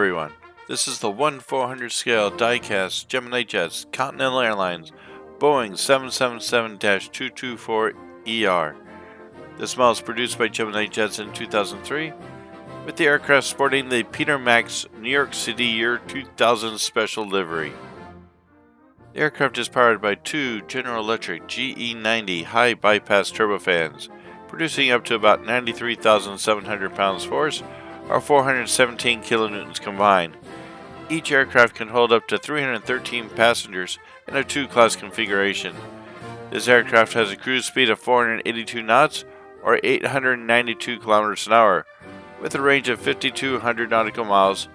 everyone, this is the 1/400 scale diecast Gemini Jets Continental Airlines Boeing 777-224ER. This model is produced by Gemini Jets in 2003, with the aircraft sporting the Peter Max NYC Year 2000 special livery. The aircraft is powered by two General Electric GE90 high bypass turbofans, producing up to about 93,700 pounds force, or 417 kilonewtons combined. Each aircraft can hold up to 313 passengers in a two-class configuration. This aircraft has a cruise speed of 482 knots, or 892 kilometers an hour, with a range of 5,200 nautical miles,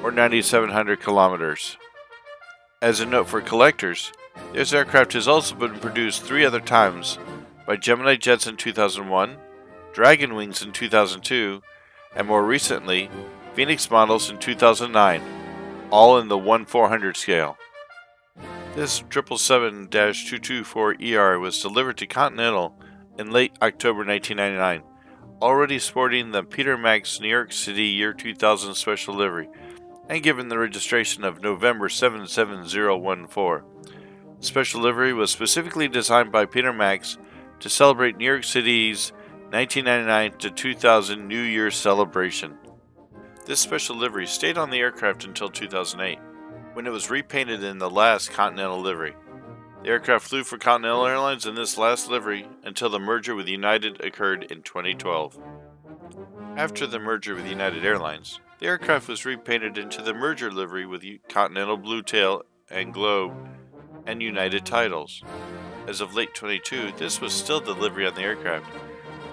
or 9,700 kilometers. As a note for collectors, this aircraft has also been produced 3 other times by Gemini Jets in 2001, Dragon Wings in 2002, and more recently, Phoenix models in 2009, all in the 1/400 scale. This 777-224ER was delivered to Continental in late October 1999, already sporting the Peter Max NYC Year 2000 special livery, and given the registration of November 77014. The special livery was specifically designed by Peter Max to celebrate New York City's 1999 to 2000 New Year's celebration. This special livery stayed on the aircraft until 2008, when it was repainted in the last Continental livery. The aircraft flew for Continental Airlines in this last livery until the merger with United occurred in 2012. After the merger with United Airlines, the aircraft was repainted into the merger livery with Continental Blue Tail and Globe and United titles. As of late 2022, this was still the livery on the aircraft.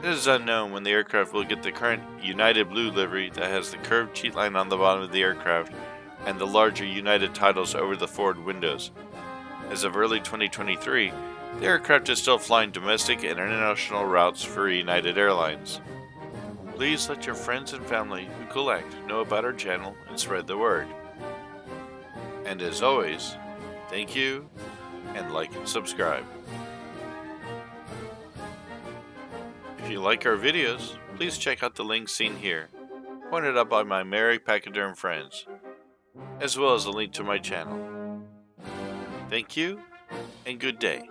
It is unknown when the aircraft will get the current United Blue livery that has the curved cheat line on the bottom of the aircraft and the larger United titles over the forward windows. As of early 2023, the aircraft is still flying domestic and international routes for United Airlines. Please let your friends and family who collect know about our channel and spread the word. And as always, thank you and like and subscribe. If you like our videos, please check out the links seen here, pointed out by my merry pachyderm friends, as well as a link to my channel. Thank you, and good day.